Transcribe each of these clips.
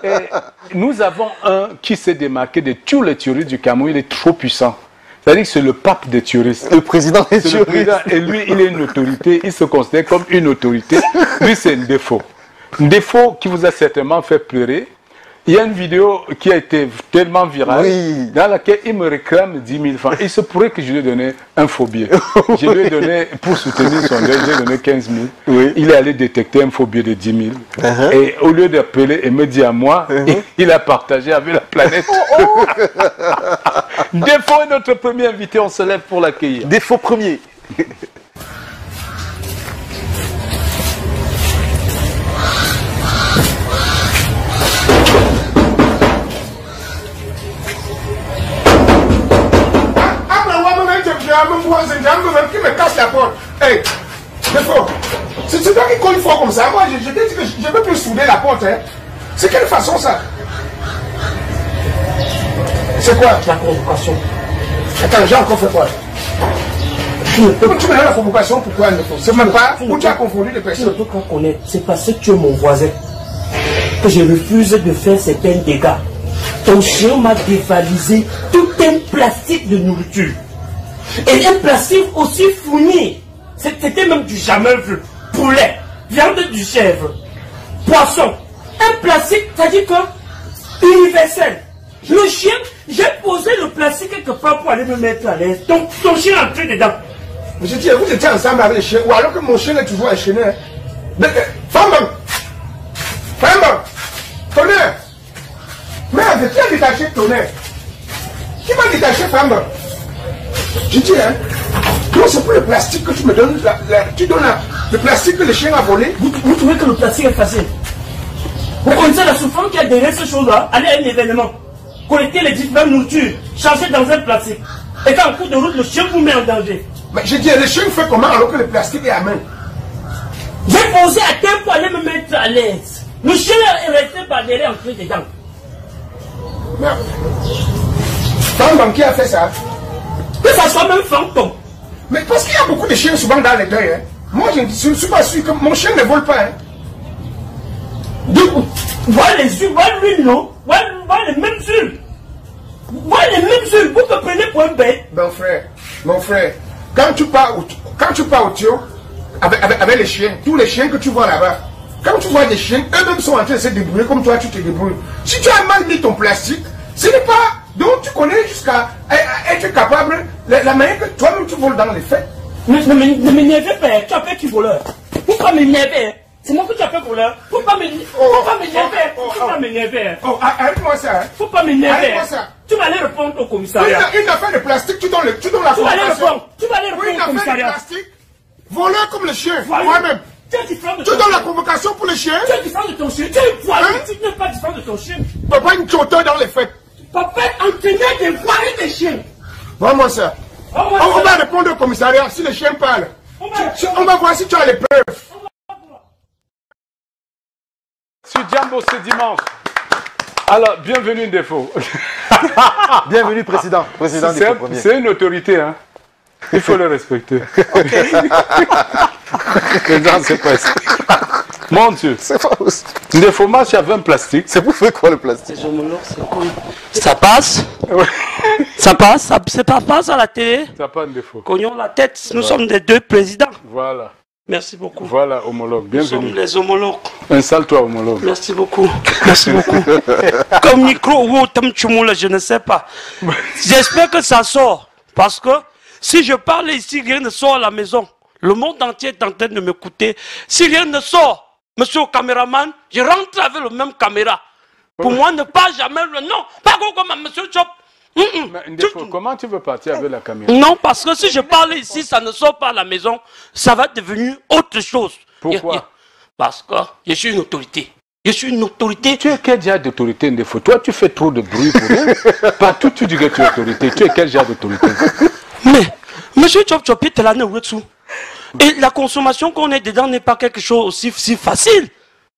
Et nous avons un qui s'est démarqué de tous les tueristes du Cameroun. Il est trop puissant. C'est-à-dire que c'est le pape des tueristes. Le président des tueristes. Et lui, il est une autorité. Il se considère comme une autorité. Lui, c'est un défaut. Un défaut qui vous a certainement fait pleurer. Il y a une vidéo qui a été tellement virale, dans laquelle il me réclame 10 000 francs. Il se pourrait que je lui ai donné un faux billet. Je lui ai donné, pour soutenir son deuil, je lui ai donné 15 000. Il est allé détecter un faux billet de 10 000. Et au lieu d'appeler et me dire à moi, il a partagé avec la planète. Défaut est notre premier invité, on se lève pour l'accueillir. Défaut premier. Qui me casse la porte. Hey, défaut. C'est toi qui colle fort comme ça. Moi, je t'ai dit que je ne peux plus souder la porte. Hein. C'est quelle façon ça? C'est quoi la convocation? Attends, j'ai encore fait quoi? Tu me donnes la convocation, pourquoi il ne faut? C'est même pas où tu as confondu les personnes. Je ne peux pas connaître. C'est parce que tu es mon voisin que je refuse de faire certains dégâts. Ton chien m'a dévalisé tout un plastique de nourriture. Et un plastique aussi fourni. C'était même du jamais vu. Poulet, viande du chèvre, poisson. Un plastique, c'est-à-dire que universel. Le chien, j'ai posé le plastique quelque part pour aller me mettre à l'aise. Donc ton chien est entré dedans. Monsieur Thier, vous étiez ensemble avec les chiens, ou alors que mon chien est toujours enchaîné. Femme, tonnerre. Merde, qui a détaché tonnerre? Qui m'a détaché femme? Je dis, hein, non, c'est pour le plastique que tu me donnes, tu donnes le plastique que le chien a volé. Vous trouvez que le plastique est facile? Vous connaissez la souffrance qu'il y a derrière ces choses-là? Aller à un événement, collecter les différentes nourritures, changer dans un plastique. Et quand en cours de route, le chien vous met en danger. Mais je dis, le chien fait comment alors que le plastique est à main? J'ai posé à terre pour aller me mettre à l'aise. Le chien est resté par derrière entré dedans. Merde. Femme, qui a fait ça? Que ça soit même fantôme. Mais parce qu'il y a beaucoup de chiens souvent dans les deuils. Hein. Moi, je ne suis pas sûr que mon chien ne vole pas. Hein. Voilà les yeux, voilà l'huile, non? Voilà les mêmes yeux. Voilà les mêmes yeux. Vous me prenez pour un bête. Mon frère, quand tu pars au tuyau avec les chiens, tous les chiens que tu vois là-bas, quand tu vois des chiens, eux-mêmes sont en train de se débrouiller comme toi, tu te débrouilles. Si tu as mal mis ton plastique, ce n'est pas... Donc tu connais jusqu'à être capable, la manière que toi-même tu voles dans les faits. Ne m'énervez pas, tu appelles qui voleur? Pourquoi m'énerver? C'est moi que tu appelles voleur. Faut pas m'énerver. Faut pas m'énerver. Oh, arrête-moi ça. Faut pas m'énerver. Arrête-moi ça. Tu vas aller répondre au commissariat. Une affaire de plastique, tu donnes la convocation. Tu vas aller répondre au commissariat. Une affaire de plastique, voleur comme le chien, moi-même. Tu es différent de ton chien. Tu donnes la convocation pour le chien. Tu es différent de ton chien. Tu es voilé. Tu n'es pas différent de ton chien. Papa, une chauteur dans les fêtes. Papa entraîneur des voilés des chiens. Vraiment ça. On va répondre au commissariat si le chien parle. On va voir si tu as les preuves. Sur Djambo ce dimanche. Alors, bienvenue Défaut. Bienvenue président. C'est une autorité, hein. Il faut le respecter. C'est quoi ça? Mon Dieu. C'est faux. Défaut marche avec un plastique. C'est pour faire quoi le plastique? Ça passe. Ouais. Ça passe. Ça passe à la télé. Ça pas un défaut. Cognons la tête. Nous sommes des deux présidents. Voilà. Merci beaucoup. Voilà, homologue. Bienvenue. Nous sommes les homologues. Installe-toi, homologue. Merci beaucoup. Merci beaucoup. Comme micro ou tam chumula, je ne sais pas. J'espère que ça sort. Parce que si je parle ici, rien ne sort à la maison. Le monde entier est en train de m'écouter. Si rien ne sort, monsieur le caméraman, je rentre avec le même caméra. Pour moi, ne pas jamais le nom. Pas comme monsieur Chop. Comment tu veux partir avec la caméra? Non, parce que si je parle ici, ça ne sort pas à la maison, ça va devenir autre chose. Pourquoi? Parce que je suis une autorité. Je suis une autorité. Tu es quel genre d'autorité, Ndefo? Toi, tu fais trop de bruit pour rien. Partout, tu dis que tu es autorité. Tu es quel genre d'autorité? Mais, monsieur Chop Chop, tu es là, dessous. Et la consommation qu'on est dedans n'est pas quelque chose aussi si facile.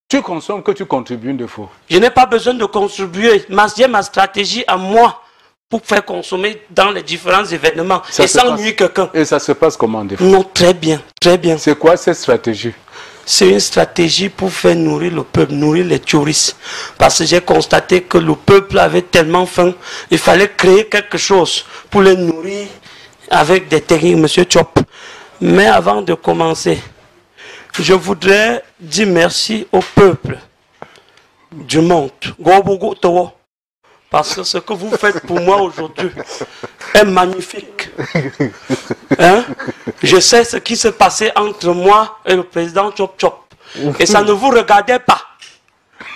Tu consommes que tu contribues, Ndefo. Je n'ai pas besoin de contribuer. J'ai ma stratégie à moi pour faire consommer dans les différents événements et sans nuire quelqu'un. Et ça se passe comment, Ndefo? Non, très bien, très bien. C'est quoi cette stratégie? c'est une stratégie pour faire nourrir le peuple, nourrir les touristes. Parce que j'ai constaté que le peuple avait tellement faim, il fallait créer quelque chose pour les nourrir avec des techniques, monsieur Chop. Mais avant de commencer, je voudrais dire merci au peuple du monde. Parce que ce que vous faites pour moi aujourd'hui est magnifique. Hein? Je sais ce qui s'est passé entre moi et le président Chop Chop. Et ça ne vous regardait pas.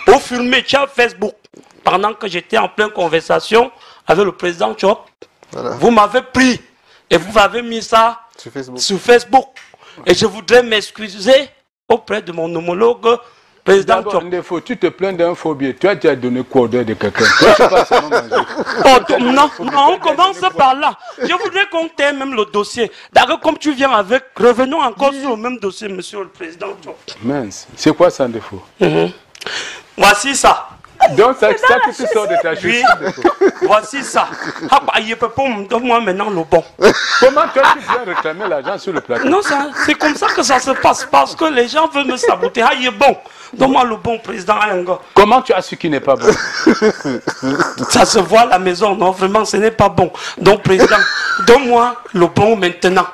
Vous filmez sur Facebook pendant que j'étais en pleine conversation avec le président Chop. Voilà. Vous m'avez pris et vous avez mis ça sur Facebook. Et je voudrais m'excuser auprès de mon homologue président Chop. Tu te plains d'un phobie. Tu as déjà donné quoi de quelqu'un? Non, on commence par là. Je voudrais qu'on t'ait même le dossier. D'accord, comme tu viens avec, revenons encore sur le même dossier, monsieur le président Chop. Mince, c'est quoi ça, défaut? Voici ça. Donc, c'est ça que tu sors de ta justice. Voici ça. Il peut pas me donner moi maintenant le bon. Comment toi tu viens réclamer l'argent sur le plateau? Non, c'est comme ça que ça se passe. Parce que les gens veulent me saboter. Ah, il est bon. Donne-moi le bon, président Ayanga. Comment tu as su qu'il n'est pas bon? Ça se voit à la maison. Non, vraiment, ce n'est pas bon. Donc, président, donne-moi le bon maintenant.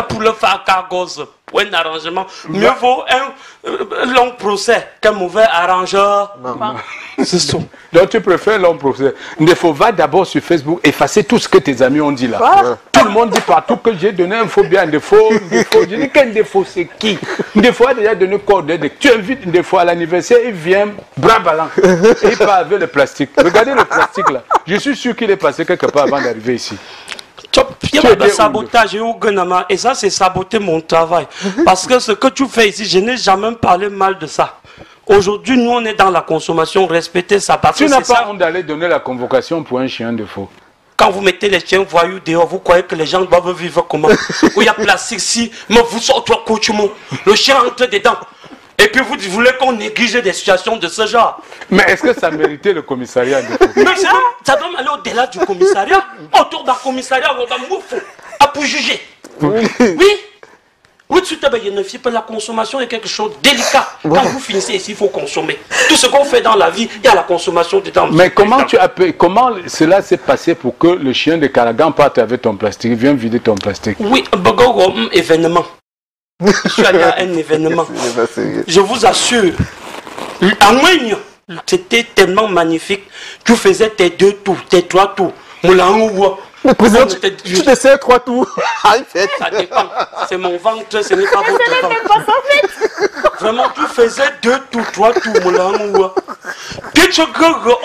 Pour le faire cargos, pour un arrangement, mieux vaut un long procès qu'un mauvais arrangeur. C'est ça. Donc tu préfères long procès. Il faut va d'abord sur Facebook effacer tout ce que tes amis ont dit là. Tout le monde dit partout que j'ai donné un faux bien, un défaut. Je dis qu'un défaut c'est qui? Un défaut a déjà donné quoi? Tu invites un défaut à l'anniversaire, il vient bras ballants. Et il part avec le plastique. Regardez le plastique là. Je suis sûr qu'il est passé quelque part avant d'arriver ici. Il y a des sabotages et ça c'est saboter mon travail. Parce que ce que tu fais ici, je n'ai jamais parlé mal de ça. Aujourd'hui, nous on est dans la consommation, respecter ça. Parce tu que n'as pas honte d'aller donner la convocation pour un chien de faux. Quand vous mettez les chiens voyous dehors, vous croyez que les gens doivent vivre comment? Où il y a plastique ici, mais vous sortez le chien entre dedans. Et puis vous voulez qu'on néglige des situations de ce genre. Mais est-ce que ça méritait le commissariat? Mais ça doit aller au-delà du commissariat. Autour d'un commissariat, on va mourir pour juger. Oui. Oui, tu te bénéficies pas la consommation est quelque chose de délicat. Quand vous finissez ici, il faut consommer. Tout ce qu'on fait dans la vie, il y a la consommation dedans. Mais comment cela s'est passé pour que le chien de Caragan parte avec ton plastique, vienne vider ton plastique? Oui, événement. Je suis allé à un événement. Je vous assure, en moyenne, c'était tellement magnifique. Tu faisais tes 2 tours, tes 3 tours. Mais président, tu te sers 3 tours. Ça dépend. C'est mon ventre, ce n'est pas votre ventre. Vraiment, tu faisais 2 tours, 3 tours. Puis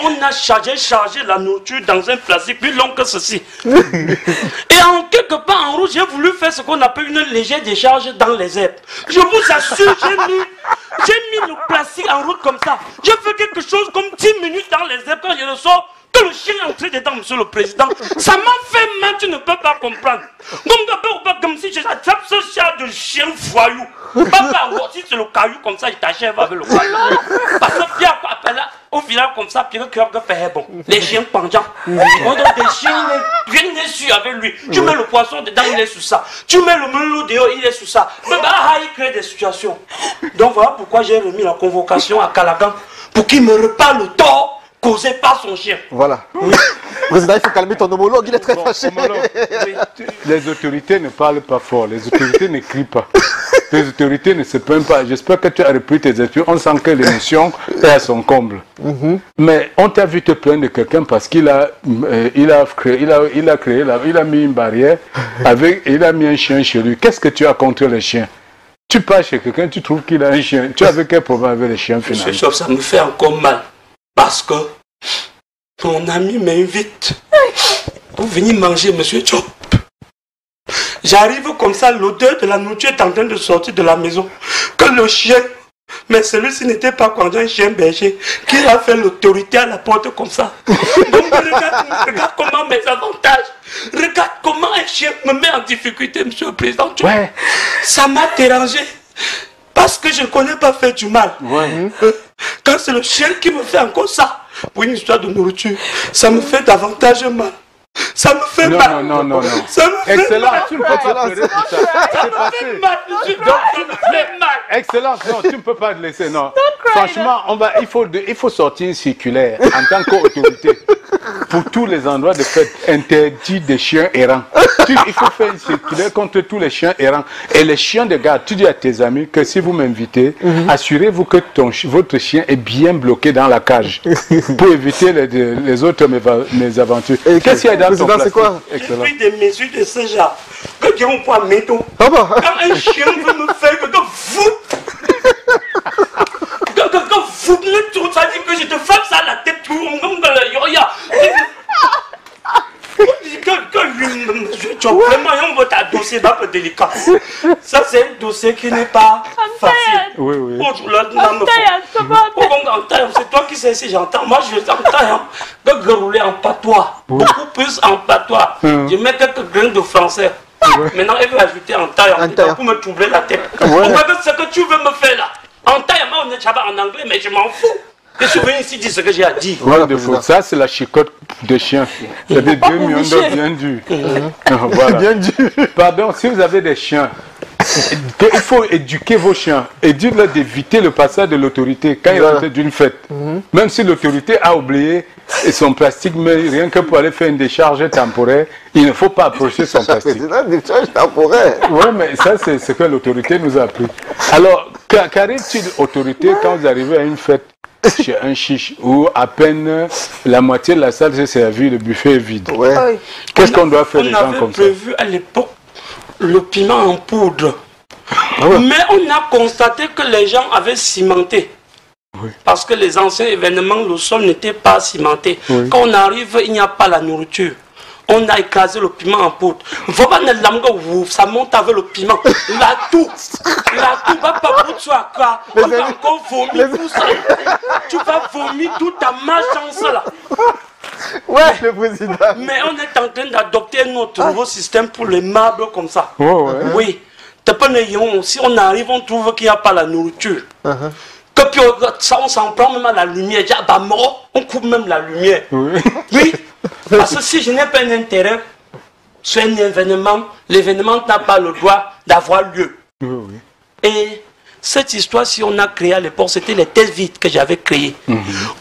on a chargé la nourriture dans un plastique plus long que ceci. Et en quelque part en rouge, j'ai voulu faire ce qu'on appelle une légère décharge dans les herbes. Je vous assure, j'ai mis le plastique en route comme ça. J'ai fait quelque chose comme 10 minutes dans les herbes quand je le sors. Que le chien est entré dedans, monsieur le président. Ça m'a fait mal, tu ne peux pas comprendre. Comme si j'attrape ce chat de chien voyou. Papa, si c'est le caillou comme ça, il t'achève avec le caillou. Parce que Pierre, là, au final, comme ça, Pierre, bon. Les chiens penchants. On donne des chiens, rien n'est sûr avec lui. Tu mets le poisson dedans, il est sous ça. Tu mets le melon dehors, il est sous ça. Mais il crée des situations. Donc voilà pourquoi j'ai remis la convocation à Calagan pour qu'il me repart le tort causé par son chien. Voilà. Président, il faut calmer ton homologue, il est très fâché. Les autorités ne parlent pas fort, les autorités ne crient pas. Les autorités ne se plaignent pas. J'espère que tu as repris tes études. On sent que l'émission est à son comble. Mais on t'a vu te plaindre de quelqu'un parce qu'il a mis une barrière et il a mis un chien chez lui. Qu'est-ce que tu as contre les chiens? Tu pars chez quelqu'un, tu trouves qu'il a un chien. Tu avais quel problème avec les chiens finalement? Monsieur Chop, ça me fait encore mal. Parce que mon ami m'invite pour venir manger, monsieur Chop. J'arrive comme ça, l'odeur de la nourriture est en train de sortir de la maison. Que le chien, mais celui-ci n'était pas conduit un chien berger, qu'il a fait l'autorité à la porte comme ça. Donc regarde comment mes avantages, regarde comment un chien me met en difficulté, monsieur le président. Ouais. Ça m'a dérangé. Parce que je ne connais pas faire du mal. Quand c'est le chien qui me fait encore ça, pour une histoire de nourriture, ça me fait davantage mal. Ça me fait mal. Non. Ça me fait Excellent, mal. tu ne peux pas pleurer pour ça. C'est passé. Ça me fait mal. Excellence, non, tu ne peux pas te laisser, non. Franchement, il faut sortir une circulaire en tant qu'autorité pour tous les endroits de fête interdits des chiens errants. Il faut faire une circulaire contre tous les chiens errants. Et les chiens de garde, tu dis à tes amis que si vous m'invitez, assurez-vous que votre chien est bien bloqué dans la cage pour éviter les autres mésaventures. Qu'est-ce qu'il y a dans ton plastique? J'ai pris des mesures de ce genre. Que Dieu me prend métaux. Quand un chien veut me faire que vous... Vous venez tout ça dit que je te frappe ça à la tête tout tu as vraiment un votre dossier d'un peu délicat. Ça c'est un dossier qui n'est pas facile. Oui. C'est toi qui sais si j'entends. Moi je t'entends. De rouler en patois. Beaucoup plus en patois. Je mets quelques grains de français. Maintenant elle veut ajouter en taille pour me troubler la tête. On va dire ce que tu veux me faire là. En taille, on est en anglais, mais je m'en fous. Je suis venu ici dire ce que j'ai à dire. Ça, c'est la chicotte des chiens. C'est des 2 millions d'euros bien durs. Voilà. Bien dur. Pardon, si vous avez des chiens, il faut éduquer vos chiens et dire-leur d'éviter le passage de l'autorité quand ils rentrent d'une fête. Même si l'autorité a oublié son plastique, mais rien que pour aller faire une décharge temporaire, il ne faut pas approcher son plastique. C'est une décharge temporaire. Oui, mais ça, c'est ce que l'autorité nous a appris. Alors, qu'arrive-t-il, autorité, quand vous arrivez à une fête chez un chiche où à peine la moitié de la salle s'est servie, le buffet est vide? Qu'est-ce qu'on doit faire les gens comme ça? On avait prévu à l'époque le piment en poudre. Mais on a constaté que les gens avaient cimenté. Parce que les anciens événements, le sol n'était pas cimenté. Quand on arrive, il n'y a pas la nourriture. On a écrasé le piment en poudre. Ça monte avec le piment. La toux va pas pour toi. On va encore vomir tout ça. Tu vas vomir toute ta malchance là. Le président. Mais on est en train d'adopter notre nouveau système pour les marbles comme ça. Oui. Si on arrive, on trouve qu'il n'y a pas la nourriture. Que puis ça, on s'en prend même à la lumière. On coupe même la lumière. Oui. Parce que si je n'ai pas un intérêt sur un événement, l'événement n'a pas le droit d'avoir lieu. Et cette histoire, si on a créé à l'époque, c'était les têtes vides que j'avais créées.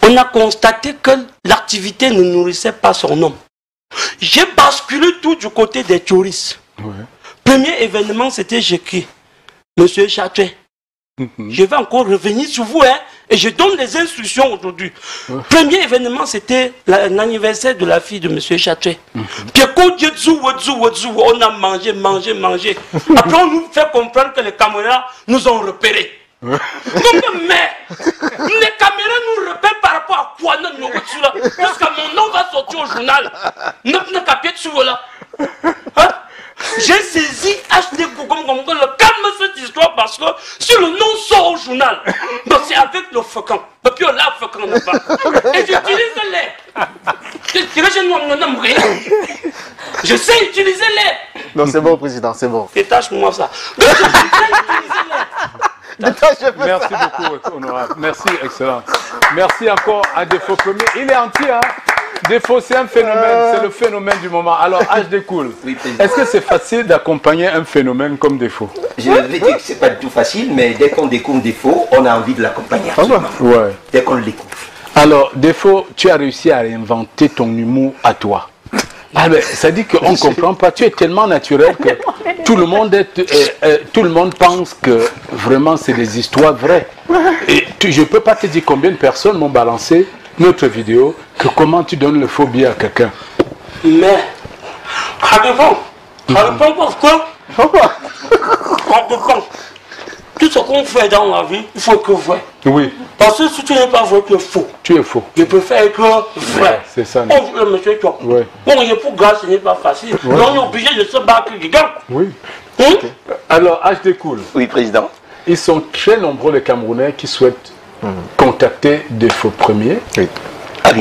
On a constaté que l'activité ne nourrissait pas son homme. J'ai basculé tout du côté des touristes. Premier événement, c'était Jéki, Monsieur Château. Je vais encore revenir sur vous, et je donne les instructions aujourd'hui. Premier événement, c'était l'anniversaire de la fille de M. Château. Puis on a mangé. Après, on nous fait comprendre que les caméras nous ont repérés. Donc, mais les caméras nous repèrent par rapport à quoi? Jusqu'à mon nom va sortir au journal. J'ai saisi HD Google comme calme cette histoire parce que si le nom sort au journal, c'est avec le faucon. Depuis là, le faucon n'a pas. Et j'utilise les. Je sais utiliser les. Non, c'est bon, président, c'est bon. Détache-moi ça. Donc, je sais utiliser les. Merci beaucoup, honorable. Merci, excellent. Merci encore à Défaut Premier. Il est entier, hein? Défaut, c'est un phénomène, c'est le phénomène du moment. Alors, HD Cool, est-ce que c'est facile d'accompagner un phénomène comme Défaut? Je vais dire que c'est pas du tout facile, mais dès qu'on découvre Défaut, on a envie de l'accompagner. Dès qu'on le découvre. Alors, Défaut, tu as réussi à réinventer ton humour à toi. Ça dit qu'on ne comprend pas. Tu es tellement naturel que tout le monde pense que vraiment c'est des histoires vraies. Et je ne peux pas te dire combien de personnes m'ont balancé notre vidéo que comment tu donnes le faux billet à quelqu'un. Mais, ça dépend. Ça dépend pourquoi. Ça dépend. Tout ce qu'on fait dans la vie, il faut être vrai. Oui. Parce que si tu n'es pas vrai, tu es faux. Tu es faux. Je préfère être vrai. C'est ça. On veut le monsieur, toi. Oui. Bon, il est pour grâce, ce n'est pas facile. Ouais. On est obligé de se battre dedans. Oui. Alors, HD Cool. Oui, président. Ils sont très nombreux, les Camerounais, qui souhaitent contacter Défaut Premier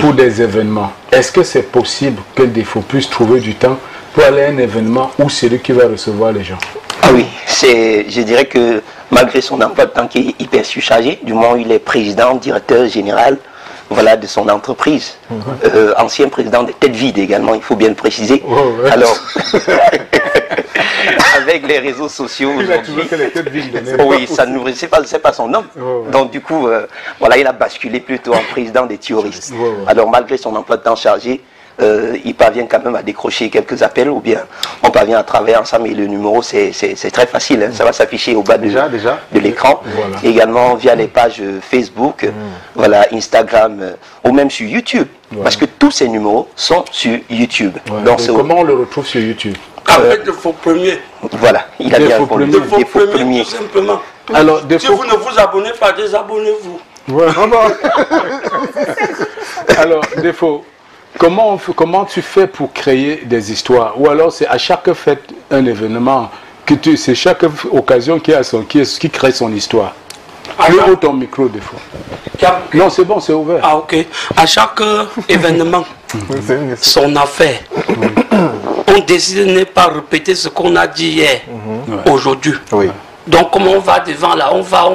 pour des événements. Est-ce que c'est possible que Défaut puisse trouver du temps pour aller à un événement où c'est lui qui va recevoir les gens? Ah oui, je dirais que malgré son emploi de temps qui est hyper surchargé, du moment où il est président, directeur général, voilà, de son entreprise. Ancien président de Tête Vide également, il faut bien le préciser. Alors, avec les réseaux sociaux, il a toujours fait les Têtes Vides. Oui, ça ne c'est pas son nom. Donc du coup, voilà, il a basculé plutôt en président des terroristes. Alors malgré son emploi de temps chargé, il parvient quand même à décrocher quelques appels, ou bien on parvient à travailler ensemble, et le numéro c'est très facile, hein. Ça va s'afficher au bas de l'écran, également via les pages Facebook, voilà, Instagram, ou même sur YouTube, parce que tous ces numéros sont sur YouTube. Donc, comment on le retrouve sur YouTube? Avec de faux premiers. Voilà, il a bien répondu. Des faux premiers, tout simplement. Alors, si vous ne vous abonnez pas, désabonnez-vous. Alors, défaut. Comment tu fais pour créer des histoires? Ou alors c'est à chaque fête, un événement, c'est chaque occasion qui crée son histoire? Plus haut ton micro des fois. Non, c'est bon, c'est ouvert. Ah ok. À chaque événement, son affaire. On décide de ne pas répéter ce qu'on a dit hier, aujourd'hui. Donc comme on va devant là, on va,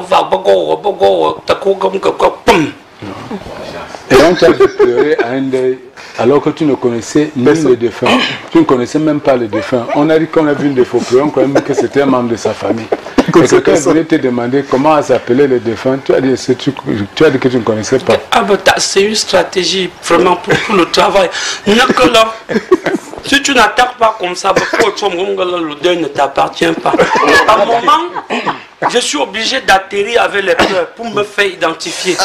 et on t'a fait pleurer à un deuil alors que tu ne connaissais ni le défunt. Tu ne connaissais même pas le défunt. On a dit qu'on a vu une défaut pleurer, on croyait même que c'était un membre de sa famille. Et quelqu'un voulait te demander comment s'appelait le défunt. Tu as dit que tu ne connaissais pas. Ah ben c'est une stratégie vraiment pour le travail. Si tu n'attaques pas comme ça, le deuil ne t'appartient pas. À un moment, je suis obligé d'atterrir avec les pleurs pour me faire identifier.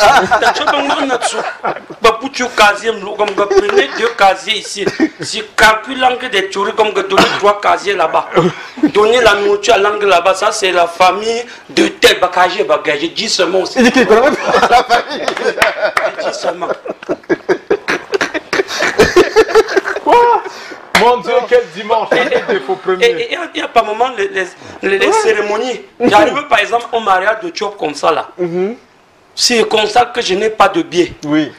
Prenez 2 casiers ici. Si calcule l'angle des théories comme que donner 3 casiers là-bas. Donner la nourriture à l'angle là-bas, ça c'est la famille de tel bagage. J'ai dit seulement aussi. Il dit qu'il connaît même pas la famille. J'ai dit seulement. Mon Dieu, quel dimanche! Et il n'y a pas un moment les cérémonies. J'arrive par exemple au mariage de Diop comme ça là. Si je constate que je n'ai pas de billet,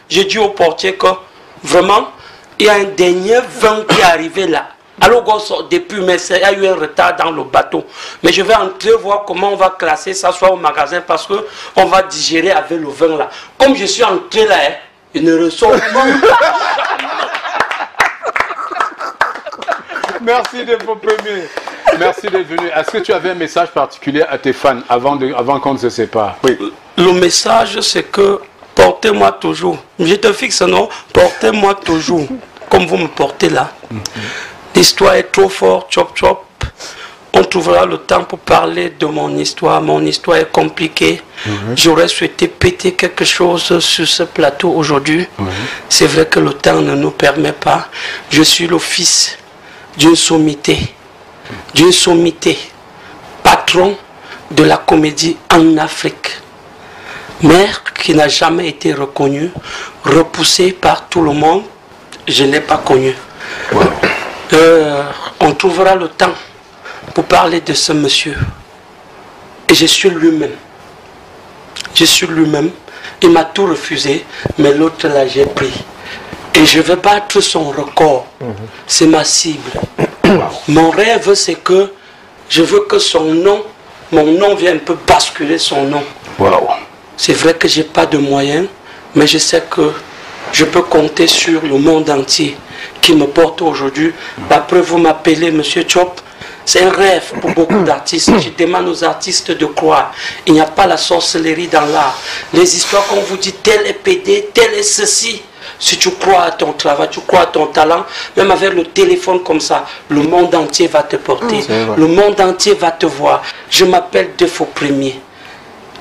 j'ai dit au portier que vraiment, il y a un dernier vin qui est arrivé là. Alors depuis, mais il y a eu un retard dans le bateau. Mais je vais entrer voir comment on va classer ça soit au magasin parce qu'on va digérer avec le vin là. Comme je suis entré là, il ne ressort pas. Merci de vos premiers. Merci d'être venu. Est-ce que tu avais un message particulier à tes fans avant qu'on ne se sépare? Oui. Le message, c'est que portez-moi toujours. Je te fixe, non? Portez-moi toujours. Comme vous me portez là. L'histoire est trop forte, chop chop. On trouvera le temps pour parler de mon histoire. Mon histoire est compliquée. J'aurais souhaité péter quelque chose sur ce plateau aujourd'hui. C'est vrai que le temps ne nous permet pas. Je suis le fils d'une sommité, patron de la comédie en Afrique, mère qui n'a jamais été reconnue, repoussée par tout le monde, je ne l'ai pas connue. On trouvera le temps pour parler de ce monsieur. Et je suis lui-même. Je suis lui-même. Il m'a tout refusé, mais l'autre là j'ai pris. Et je vais battre son record. C'est ma cible. Mon rêve, c'est que je veux que son nom, mon nom vienne un peu basculer son nom. C'est vrai que je n'ai pas de moyens, mais je sais que je peux compter sur le monde entier qui me porte aujourd'hui. Après, vous m'appelez Monsieur Chop. C'est un rêve pour beaucoup d'artistes. Je demande aux artistes de croire. Il n'y a pas la sorcellerie dans l'art. Les histoires qu'on vous dit, tel est PD, tel est ceci. Si tu crois à ton travail, tu crois à ton talent, même avec le téléphone comme ça, le monde entier va te porter. Le monde entier va te voir. Je m'appelle Défaut Premier.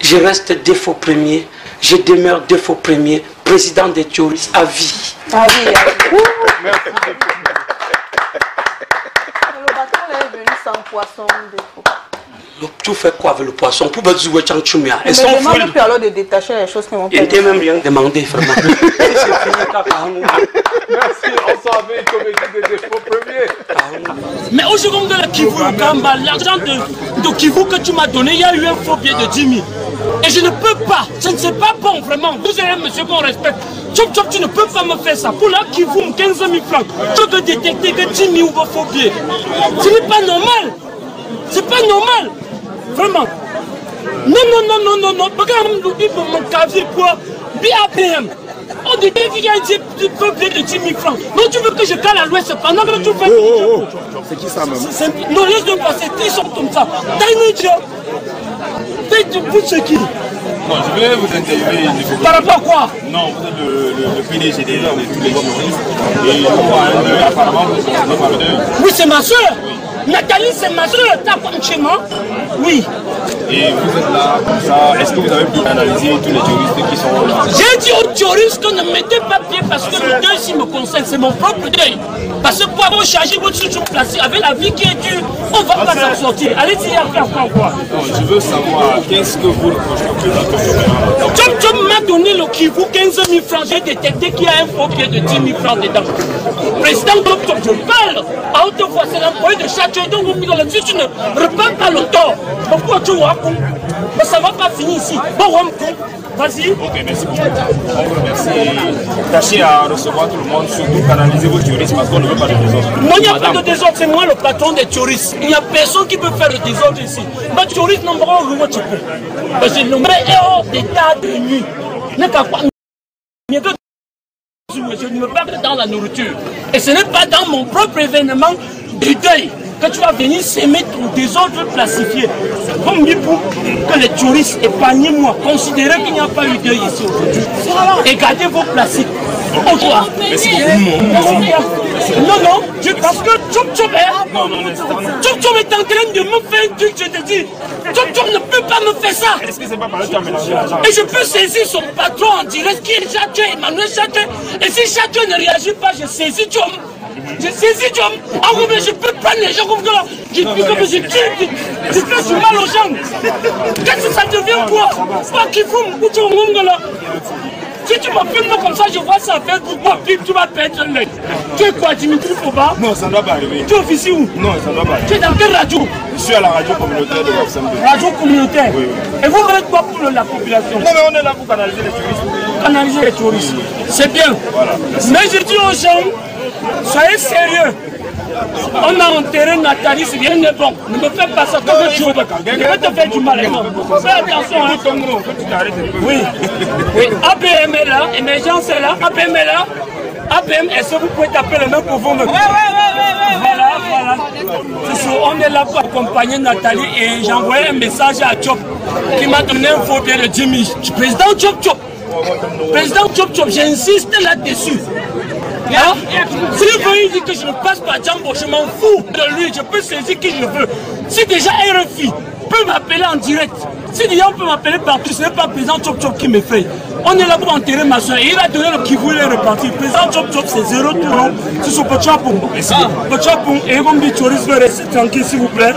Je reste Défaut Premier. Je demeure Défaut Premier, président des terroristes à vie. À vie, à vie. Merci. Le bâton est venu sans poisson, Défaut. Tu fais quoi avec le poisson? Pour me jouer Changchumia. Mais demande plus alors de détacher les choses qui m'ont fait. Il n'était même rien demandé, vraiment. Merci, on s'en va une comédie de Défaut Premier. Mais aujourd'hui, de la Kivu, l'argent de Kivu que tu m'as donné, il y a eu un faux billet de 10 000. Et je ne peux pas, je ne sais pas bon vraiment. Vous êtes un monsieur qu'on respecte. Chop Chop, tu ne peux pas me faire ça. Pour la Kivu, 15 000 francs. Tu peux détecter que 10 000 ou faux billets. Ce n'est pas normal. C'est pas normal. Vraiment. Non. Regarde mon casier pour BAPM. On dit qu'il y a un peuple de 10 000 francs. Donc tu veux que je cale à l'ouest pendant que tu fais... C'est qui ça, même? Non, laisse de passer, ils sont comme ça. Taïmidjo. Vous c'est qui? Non, je vais vous interviewer. Par rapport à quoi? Non, vous êtes le PDG de tous les juristes. Et je vois apparemment vous êtes par deux. Oui, c'est ma soeur. Nathalie, c'est ma soeur. T'as comme chez moi? Oui. Et vous êtes là, comme ça. Est-ce que vous avez pu analyser tous les juristes qui sont là? J'ai dit aux juristes que ne mettez pas pied parce que le deuil ici me concerne. C'est mon propre deuil. Parce que pour avoir chargé votre structure placée avec la vie qui est dure, on ne va pas s'en sortir. Allez-y, après quoi? Non, je veux savoir, qu'est-ce que vous reprochez au président Chop Chop m'a donné le Kivu 15 000 francs. J'ai détecté qu'il y a un faux billet de 10 000 francs dedans. Président Chop Chop, je parle à haute voix, c'est l'employé de chaque donc si tu ne repars pas le tort, pourquoi tu vois? Mais ça ne va pas finir ici. Bon, vas-y. Ok, merci beaucoup. On vous remercie. Tâchez à recevoir tout le monde, surtout canaliser vos juristes parce qu'on ne veut pas de désordre. Non, il n'y a pas de désordre, c'est moi le patron des juristes. Il n'y a personne qui peut faire le désordre ici. Ma juriste n'a pas le tu peux. Parce que le maire est hors d'état de nuit. Je ne me parle que dans la nourriture. Et ce n'est pas dans mon propre événement du deuil que tu vas venir s'aimer ton désordre classifié. Comme dit pour que les touristes, épargnez-moi, considérez qu'il n'y a pas eu deuil ici aujourd'hui. Et gardez vos classiques. Au revoir. Non, parce que Chop Chop est en train de me faire un truc, je te dis. Chop Chop ne peut pas me faire ça. Est-ce que c'est pas par là que tu as mélangé l'argent? Et je peux saisir son patron en direct qui est Château, Emmanuel Château. Et si Château ne réagit pas, je saisis Chop. Je saisis Chop. En gros, je peux prendre les gens comme ça. Je fais du mal aux gens. Qu'est-ce que ça devient quoi? Pas qu'il faut me coucher au monde là. Si tu m'appelles comme ça, je vois ça faire pour toi, tu vas perdre l'œil. Tu es quoi, Dimitri Foba? Non, ça ne doit pas arriver. Tu es officier où? Non, ça ne doit pas arriver. Tu es dans quelle radio? Je suis à la radio communautaire de Wafsam. Radio communautaire? Oui. Et vous faites quoi pour la population? Non, mais on est là pour canaliser les touristes. Canaliser les touristes. C'est bien. Voilà. Mais je dis aux gens, soyez sérieux. On a enterré Nathalie, c'est bien bon. Ne me fais pas ça comme un jour. Je vais te faire du mal. Fais attention. Hein. Oui. ABM est là, émergence est là, ABM est là. ABM, est-ce que vous pouvez taper les mains pour vous? Voilà. On est là pour accompagner Nathalie et j'ai envoyé un message à Chop qui m'a donné un faux billet de 10 000. Président Chop Chop. Président Chop Chop, j'insiste là-dessus. Hein? S'il veut dire que je ne passe pas Djambo, je m'en fous de lui, je peux saisir qui je veux. Si déjà RFI peut m'appeler en direct, si déjà on peut m'appeler partout, ce n'est pas président Chop Chop qui me fait. On est là pour enterrer ma soeur. Il a donné le Kivu, il est reparti. Président Chop Chop, c'est 0 tour. C'est son Pochapon. Pochapon, et comme dit touriste, restez tranquille s'il vous plaît.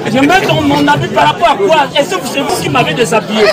Je mets mon habit par rapport à quoi? Est-ce que c'est vous qui m'avez déshabillé?